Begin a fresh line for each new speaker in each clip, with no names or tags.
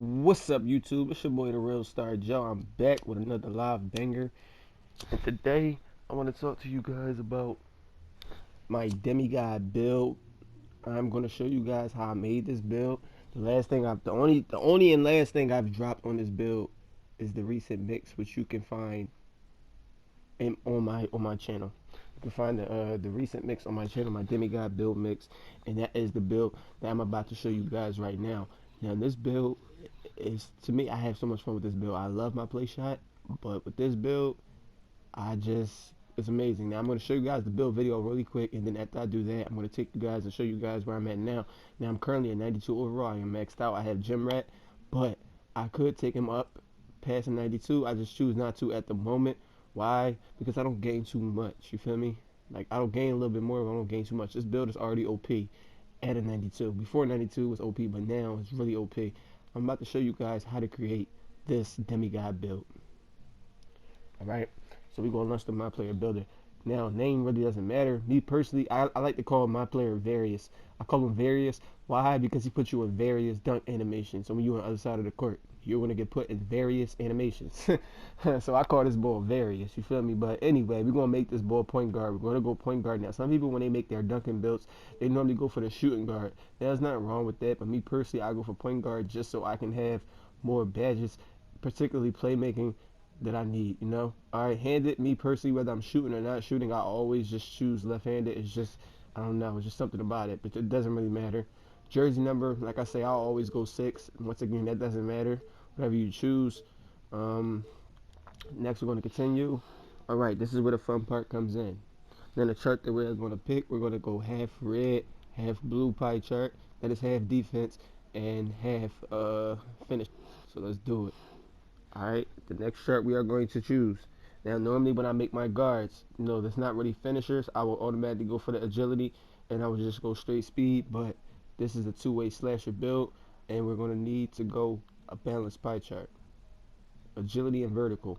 What's up, YouTube? It's your boy, the Real Star Joe. I'm back with another live banger, and today I want to talk to you guys about my Demi God build. I'm gonna show you guys how I made this build. The only and last thing I've dropped on this build is the recent mix, which you can find on my channel. You can find the recent mix on my channel, my Demi God build mix, and that is the build that I'm about to show you guys right now. Now this build is, to me, I have so much fun with this build. I love my play shot, but with this build, it's amazing. Now I'm going to show you guys the build video really quick, and then after I do that, I'm going to take you guys and show you guys where I'm at now. Now I'm currently at 92 overall. I am maxed out. I have Gym Rat, but I could take him up past 92. I just choose not to at the moment. Why? Because I don't gain too much. You feel me? Like, I don't gain a little bit more, but I don't gain too much. This build is already OP at a 92. Before 92 was OP, but now it's really OP. I'm about to show you guys how to create this demigod build. Alright, so we're gonna launch the my player builder. Now, name really doesn't matter. Me personally, I like to call my player Various. I call him Various. Why? Because he puts you in various dunk animations. So when you're on the other side of the court, you're gonna get put in various animations. So I call this ball Various. You feel me? But anyway, we're gonna make this ball point guard. We're gonna go point guard now. Some people, when they make their dunking builds, they normally go for the shooting guard. There's nothing wrong with that. But me personally, I go for point guard just so I can have more badges, particularly playmaking that I need, you know. Alright, handed, me personally, whether I'm shooting or not shooting, I always just choose left-handed. It's just, I don't know, it's just something about it, but it doesn't really matter. Jersey number, like I say, I'll always go 6. Once again, that doesn't matter. Whatever you choose. Um, Next, we're going to continue. Alright, this is where the fun part comes in. Then the chart that we're going to pick, we're going to go half red, half blue pie chart. That is half defense and half finish. So let's do it. Alright, the next shirt we are going to choose. Now, normally when I make my guards, that's not really finishers. I will automatically go for the agility, and I will just go straight speed. But this is a two-way slasher build, and we're going to need to go a balanced pie chart. Agility and vertical.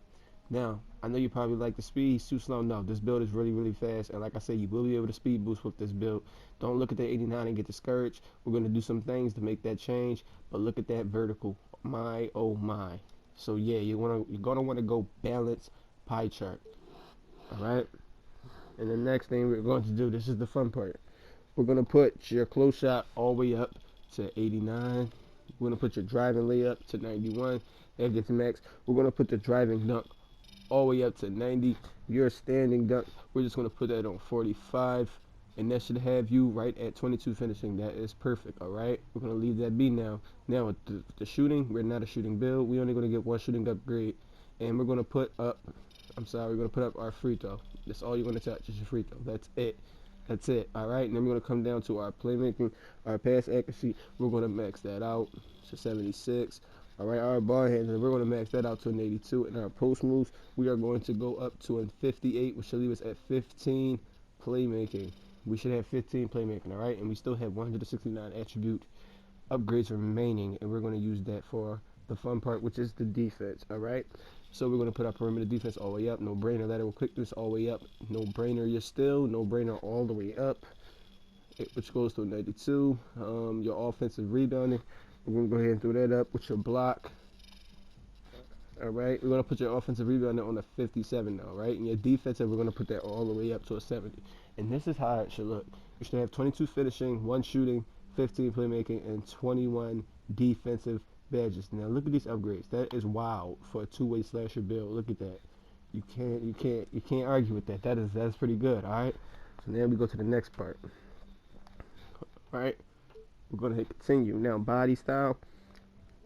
Now, I know you probably like the speed. He's too slow. No, this build is really, really fast. And like I said, you will be able to speed boost with this build. Don't look at the 89 and get discouraged. We're going to do some things to make that change. But look at that vertical. My, oh my. So yeah, you're gonna want to go balance pie chart. Alright? And the next thing we're going to do, this is the fun part. We're gonna put your close shot all the way up to 89. We're gonna put your driving layup to 91. That gets max. We're gonna put the driving dunk all the way up to 90. Your standing dunk, we're just gonna put that on 45. And that should have you right at 22 finishing. That is perfect, all right? We're going to leave that be now. Now, with the shooting, we're not a shooting build. We're only going to get one shooting upgrade. And we're going to put up, we're going to put up our free throw. That's all you're going to touch is your free throw. That's it. That's it, all right? And then we're going to come down to our playmaking, our pass accuracy. We're going to max that out to 76. All right, our ball handling, we're going to max that out to an 82. And our post moves, we are going to go up to a 58, which should leave us at 15 playmaking. We should have 15 playmaking, all right? And we still have 169 attribute upgrades remaining, and we're going to use that for the fun part, which is the defense, all right? So we're going to put our perimeter defense all the way up. No brainer. Lateral quickness all the way up. No brainer. You're still no brainer all the way up, which goes to 92. Your offensive rebounding, we're going to go ahead and throw that up with your block. All right, we're going to put your offensive rebounding on a 57 now, right? And your defensive, we're going to put that all the way up to a 70. And this is how it should look. You should have 22 finishing, 1 shooting, 15 playmaking, and 21 defensive badges. Now look at these upgrades. That is wild for a two-way slasher build. Look at that. You can't argue with that. That's pretty good. All right. So now we go to the next part. All right. We're going to hit continue. Now body style.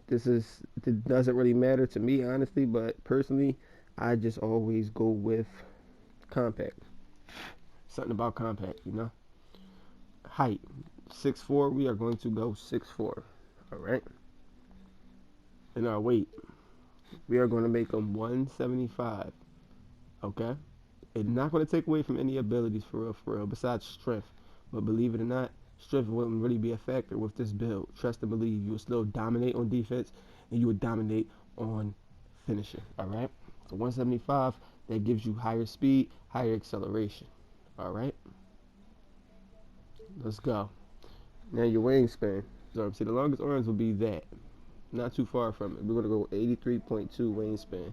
It doesn't really matter to me, honestly, but personally, I just always go with compact. Something about compact, you know. Height, 6'4". We are going to go 6'4". All right. And our weight, we are going to make them 175. Okay. It's not going to take away from any abilities for real, besides strength. But believe it or not, strength wouldn't really be a factor with this build. Trust and believe, you will still dominate on defense, and you would dominate on finishing. All right. So 175, that gives you higher speed, higher acceleration. All right. Let's go. Now your wingspan. So see, the longest arms will be that. not too far from it. We're gonna go 83.2 wingspan.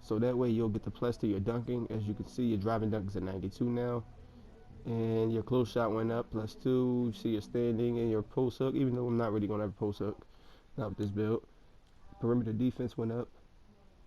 So that way you'll get the plus to your dunking. As you can see, your driving dunk is at 92 now. And your close shot went up, +2. You see your standing and your post hook, even though I'm not really going to have a post hook, not with this build. Perimeter defense went up,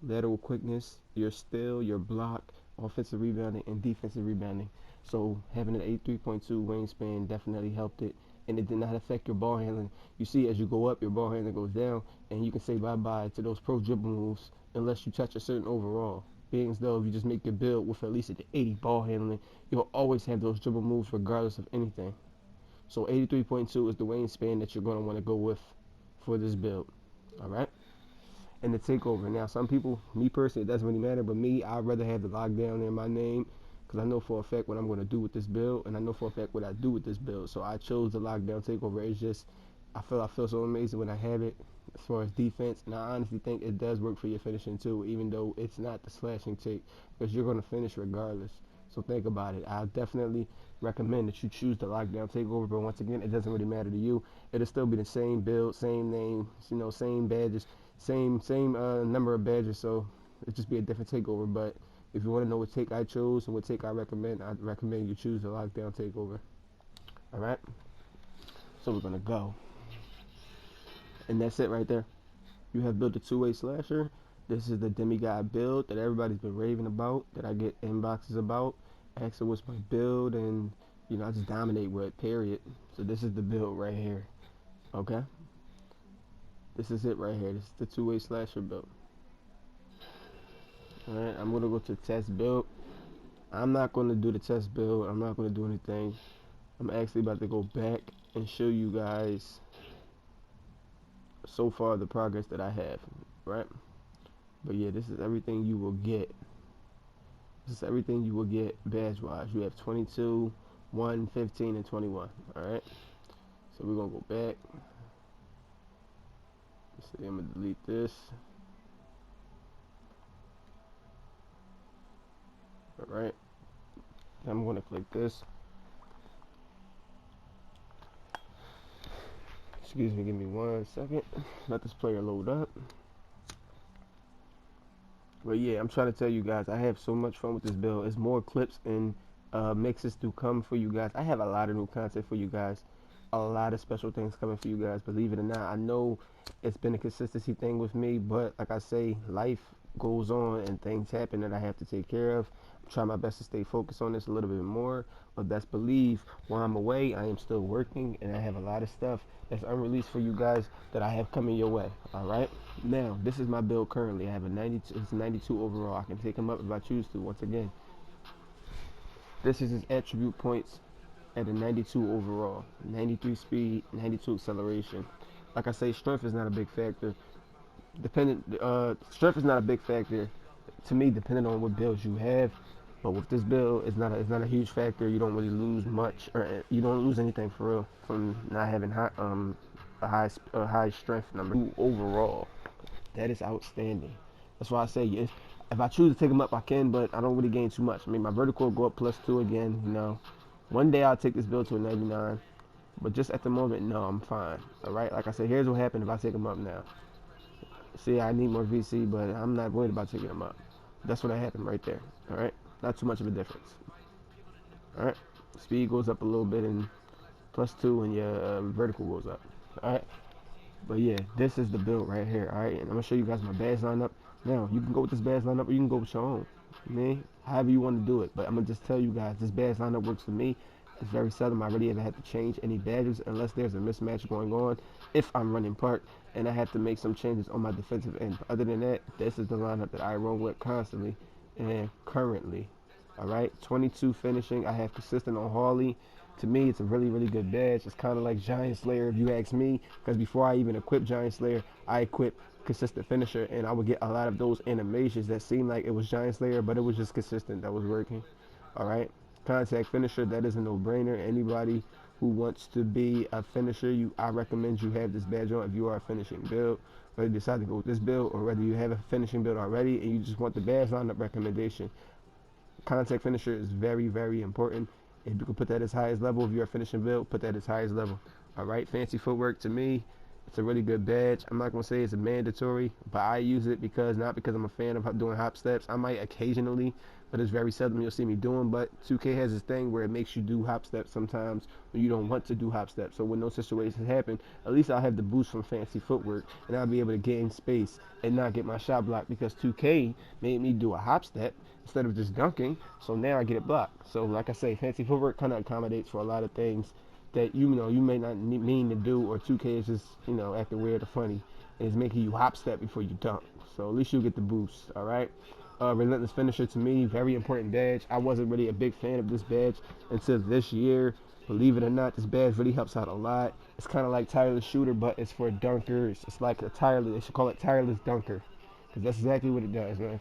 lateral quickness, your steal, your block, offensive rebounding, and defensive rebounding. So having an 83.2 wingspan definitely helped it, and it did not affect your ball handling. You see, as you go up, your ball handling goes down, and you can say bye-bye to those pro dribble moves unless you touch a certain overall. Being as though if you just make your build with at least an 80 ball handling, you'll always have those dribble moves regardless of anything. So 83.2 is the wingspan that you're going to want to go with for this build. All right. And the takeover. Now, some people, me personally, it doesn't really matter, but me, I'd rather have the lockdown in my name because I know for a fact what I'm going to do with this build, and I know for a fact what I do with this build. So I chose the lockdown takeover. It's just, I feel so amazing when I have it as far as defense, and I honestly think it does work for your finishing too, even though it's not the slashing take, because you're going to finish regardless. So think about it. I definitely recommend that you choose the lockdown takeover, but once again, it doesn't really matter to you. It'll still be the same build, same name, same badges, same number of badges. So it'll just be a different takeover. But if you want to know what take I chose and what take I recommend you choose the lockdown takeover. All right. So we're gonna go, and that's it right there. You have built a two-way slasher. This is the Demi God build that everybody's been raving about, that I get inboxes about, asking what's my build, and I just dominate with it, period. So this is the build right here. Okay? This is it right here. This is the two-way slasher build. Alright, I'm gonna go to test build. I'm not gonna do the test build. I'm not gonna do anything. I'm actually about to go back and show you guys so far the progress that I have, right? But yeah, this is everything you will get. This is everything you will get badge wise. You have 22, 1, 15, and 21. Alright. So we're gonna go back. Let's see, I'm gonna delete this. Alright. I'm gonna click this. Excuse me, give me 1 second. Let this player load up. But yeah, I'm trying to tell you guys, I have so much fun with this build. It's more clips and mixes to come for you guys. I have a lot of new content for you guys. A lot of special things coming for you guys, believe it or not. I know it's been a consistency thing with me, but like I say, life goes on and things happen that I have to take care of. I'm trying my best to stay focused on this a little bit more, but best believe while I'm away, I am still working, and I have a lot of stuff that's unreleased for you guys that I have coming your way. All right. Now, this is my build currently. I have a 92. It's 92 overall. I can take him up if I choose to. Once again, this is his attribute points at a 92 overall, 93 speed, 92 acceleration. Like I say, strength is not a big factor. Strength is not a big factor to me, depending on what builds you have. But with this build, it's not a huge factor. You don't really lose much, or you don't lose anything for real from not having a high strength number overall. That is outstanding. That's why I say if I choose to take them up, I can, but I don't really gain too much. I mean, my vertical will go up +2 again. One day I'll take this build to a 99, but just at the moment, no, I'm fine. All right. Like I said, here's what happened if I take them up now. See, I need more VC, but I'm not worried about taking them up. That's what happened right there. All right. Not too much of a difference. All right. Speed goes up a little bit, and +2, and your vertical goes up. All right. But yeah, this is the build right here. All right. And I'm gonna show you guys my badge lineup. Now you can go with this badge lineup, or you can go with your own. However you want to do it. But I'm gonna just tell you guys, this badge lineup works for me. It's very seldom I really ever have to change any badges unless there's a mismatch going on. If I'm running park and I have to make some changes on my defensive end. Other than that, this is the lineup that I run with constantly and currently. All right, 22 finishing. I have consistent on Harley. To me, it's a really, really good badge. It's kind of like Giant Slayer, if you ask me, because before I even equip Giant Slayer, I equip consistent finisher, and I would get a lot of those animations that seemed like it was Giant Slayer, but it was just consistent that was working. All right, contact finisher, that is a no-brainer. Anybody who wants to be a finisher, I recommend you have this badge on if you are a finishing build. Whether you decide to go with this build or whether you have a finishing build already and you just want the badge lineup recommendation, contact finisher is very, very important. If you can put that as high as level, if you're a finishing build, put that as high as level. All right, fancy footwork, to me, It's a really good badge. I'm not gonna say it's a mandatory, but I use it because not because I'm a fan of doing hop steps. I might occasionally, but it's very seldom you'll see me doing. But 2K has this thing where it makes you do hop steps sometimes when you don't want to do hop steps. So when those situations happen, at least I'll have the boost from fancy footwork, and I'll be able to gain space and not get my shot blocked because 2K made me do a hop step instead of just dunking. So now I get it blocked. So like I say, fancy footwork kind of accommodates for a lot of things that you may not mean to do, or 2K is just acting weird or funny, and it's making you hop step before you dunk. So at least you get the boost. All right. Relentless finisher to me, very important badge. I wasn't really a big fan of this badge until this year. Believe it or not, this badge really helps out a lot. It's kind of like tireless shooter, but it's for dunkers. It's like a tireless. They should call it tireless dunker, because that's exactly what it does, man.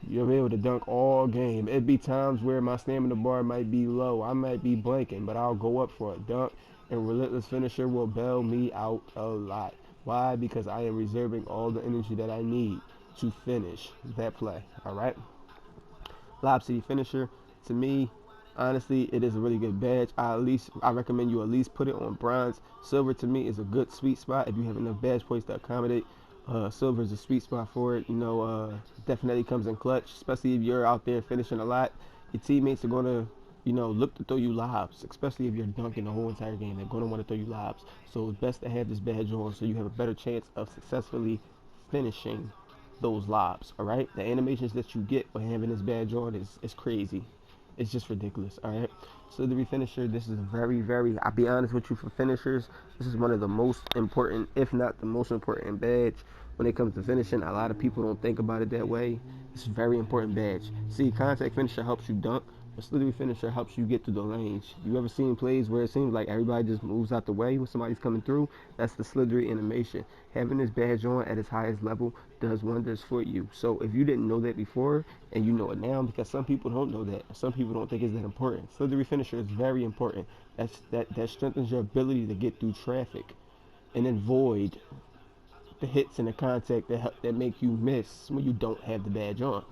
You'll be able to dunk all game. It'd be times where my stamina bar might be low. I might be blanking, but I'll go up for a dunk, and relentless finisher will bail me out a lot. Why? Because I am reserving all the energy that I need to finish that play. All right. Lob City finisher, to me, honestly, it is a really good badge. I recommend you at least put it on bronze. Silver to me is a good sweet spot if you have enough badge points to accommodate. Silver is a sweet spot for it. Definitely comes in clutch, especially if you're out there finishing a lot. Your teammates are gonna, look to throw you lobs, especially if you're dunking the whole entire game. They're gonna want to throw you lobs. So it's best to have this badge on so you have a better chance of successfully finishing those lobs. All right, the animations that you get by having this badge on is crazy. It's just ridiculous. All right, so the finisher, this is very, I'll be honest with you, for finishers, this is one of the most important, if not the most important badge when it comes to finishing. A lot of people don't think about it that way. It's a very important badge. See, contact finisher helps you dunk, but slithery finisher helps you get through the lanes. You ever seen plays where it seems like everybody just moves out the way when somebody's coming through? That's the slithery animation. Having this badge on at its highest level does wonders for you. So if you didn't know that before, and you know it now, because some people don't know that, some people don't think it's that important. Slithery finisher is very important. That strengthens your ability to get through traffic and avoid the hits and the contact that make you miss when you don't have the badge on.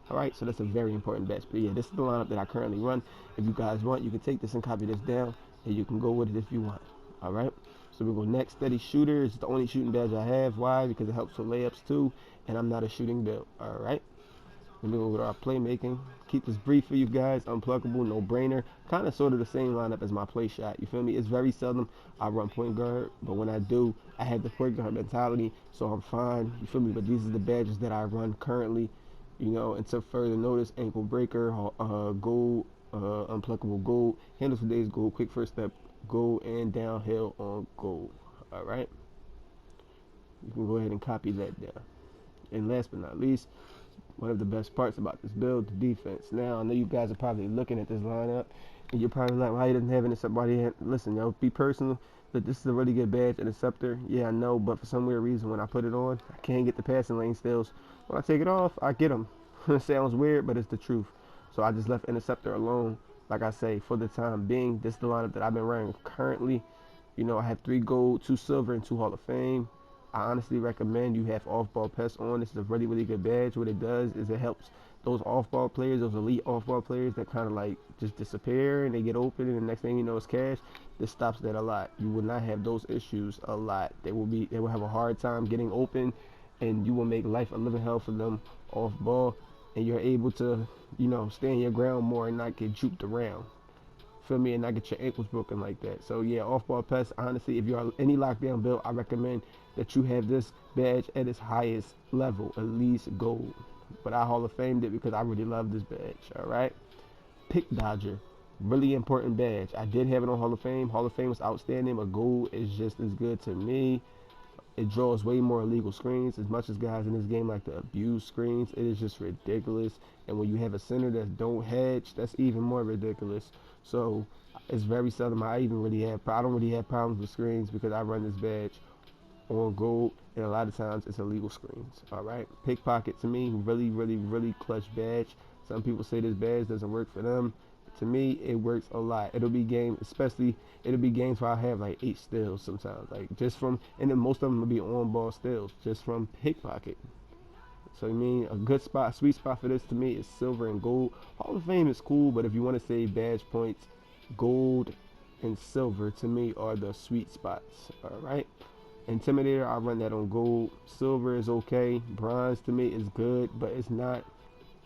Alright, so that's a very important badge. But yeah, this is the lineup that I currently run. If you guys want, you can take this and copy this down, and you can go with it if you want. Alright, so we go next. Steady shooter is the only shooting badge I have. Why? Because it helps with layups too, and I'm not a shooting build. Alright, we go with our playmaking. Keep this brief for you guys. Unpluggable, no brainer. Kind of sort of the same lineup as my play shot. You feel me? It's very seldom I run point guard, but when I do, I have the point guard mentality, so I'm fine. You feel me? But these are the badges that I run currently. Until further notice: ankle breaker, gold, unpluckable gold, handles for days gold, quick first step gold, and downhill on gold. All right, you can go ahead and copy that down. And last but not least, one of the best parts about this build, the defense. Now I know you guys are probably looking at this lineup, and you're probably like, "Why he doesn't have an interceptor?" Listen, yo, be personal. But this is a really good badge, interceptor. Yeah, I know, but for some weird reason, when I put it on, I can't get the passing lane steals. When I take it off, I get them. It sounds weird, but it's the truth. So I just left interceptor alone. Like I say, for the time being, this is the lineup that I've been running currently. I have 3 gold, 2 silver, and 2 Hall of Fame. I honestly recommend you have off-ball pest on. This is a really good badge. What it does is it helps those off-ball players, those elite off-ball players that kind of like just disappear and they get open, and the next thing you know it's cash. This stops that a lot. You will not have those issues a lot. They will have a hard time getting open, and you will make life a living hell for them off ball, and you're able to stand your ground more and not get juked around. Feel me? And not get your ankles broken like that. So yeah, off-ball pest. Honestly, if you're any lockdown build, I recommend that you have this badge at its highest level, at least gold. But I Hall of Famed it because I really love this badge. All right, pick dodger, really important badge. I did have it on Hall of Fame. Hall of Fame was outstanding, but gold is just as good to me. It draws way more illegal screens. As much as guys in this game like to abuse screens, it is just ridiculous. And when you have a center that don't hedge, that's even more ridiculous. So it's very seldom I don't really have problems with screens because I run this badge on gold, and a lot of times it's illegal screens. All right, pickpocket to me, really clutch badge. Some people say this badge doesn't work for them. To me, it works a lot. It'll be games where I have like 8 steals sometimes, like just from, and then most of them will be on ball steals just from pickpocket. So I mean, a good spot, sweet spot for this to me is silver and gold. Hall of Fame is cool, but if you want to save badge points, gold and silver to me are the sweet spots. All right. Intimidator, I run that on gold. Silver is okay. Bronze to me is good, but it's not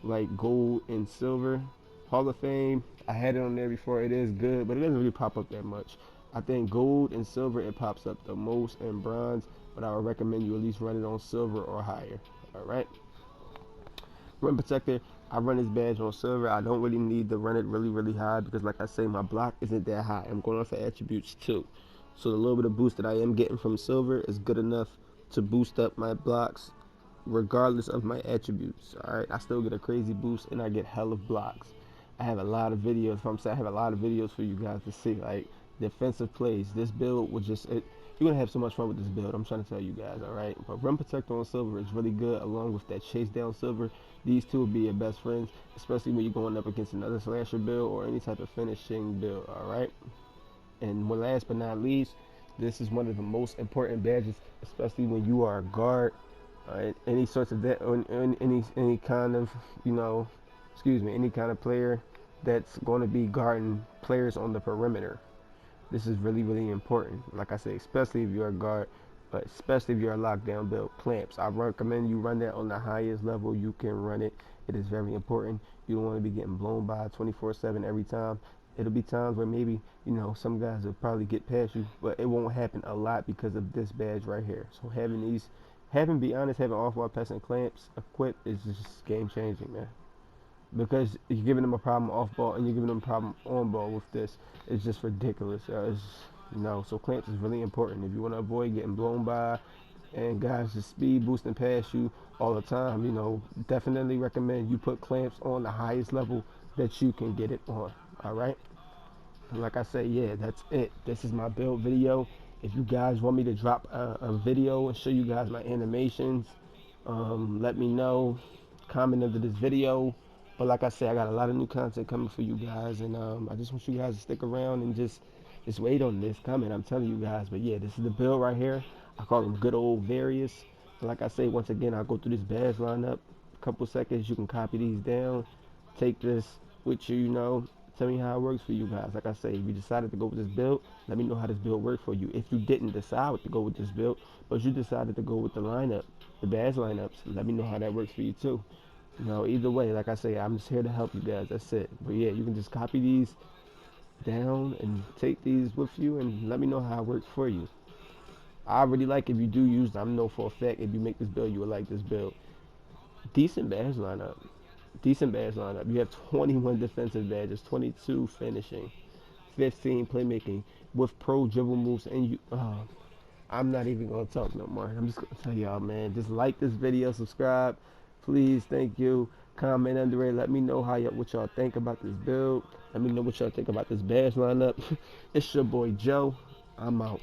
like gold and silver. Hall of Fame, I had it on there before. It is good, but it doesn't really pop up that much. I think gold and silver it pops up the most, and bronze, but I would recommend you at least run it on silver or higher. All right. Rim protector, I run this badge on silver. I don't really need to run it really high because, like I say, my block isn't that high. I'm going off of attributes too, so the little bit of boost that I am getting from silver is good enough to boost up my blocks regardless of my attributes. All right, I still get a crazy boost and I get hell of blocks. I have a lot of videos. If I'm saying I have a lot of videos for you guys to see, like defensive plays. This build will just you're gonna have so much fun with this build. I'm trying to tell you guys. All right, but rim protector on silver is really good, along with that chase down silver. These two will be your best friends, especially when you're going up against another slasher build or any type of finishing build. All right, and last but not least, this is one of the most important badges, especially when you are a guard. Any sorts of that, or any kind of, any kind of player that's going to be guarding players on the perimeter. This is really important. Like I say, especially if you're a guard, but especially if you're a lockdown build. Clamps, I recommend you run that on the highest level you can run it. It is very important. You don't want to be getting blown by 24/7 every time. It'll be times where maybe, some guys will probably get past you, but it won't happen a lot because of this badge right here. So be honest, having off-ball pass and clamps equipped is just game changing, man. Because you're giving them a problem off ball and you're giving them a problem on ball with this. It's just ridiculous. So clamps is really important. If you want to avoid getting blown by and guys just speed boosting past you all the time, definitely recommend you put clamps on the highest level that you can get it on. All right. And like I say, yeah, that's it. This is my build video. If you guys want me to drop a video and show you guys my animations, let me know. Comment under this video. But like I said, I got a lot of new content coming for you guys, and I just want you guys to stick around and just wait on this coming. I'm telling you guys. But yeah, this is the build right here. I call them good old various. And like I say, once again, I'll go through this badge lineup. A couple seconds, you can copy these down. Take this with you, tell me how it works for you guys. Like I say, if you decided to go with this build, let me know how this build worked for you. If you didn't decide to go with this build, but you decided to go with the lineup, the badge lineups, let me know how that works for you too. Either way, like I say, I'm just here to help you guys. That's it. But yeah, you can just copy these down and take these with you and let me know how it works for you. I really like if you do use them. I know for a fact if you make this build, you will like this build. Decent badge lineup. You have 21 defensive badges, 22 finishing, 15 playmaking with pro dribble moves, and I'm not even gonna talk no more. I'm just gonna tell y'all, man, just like this video, subscribe, please, thank you. Comment under it. Let me know what y'all think about this build. Let me know what y'all think about this badge lineup. It's your boy Joe. I'm out.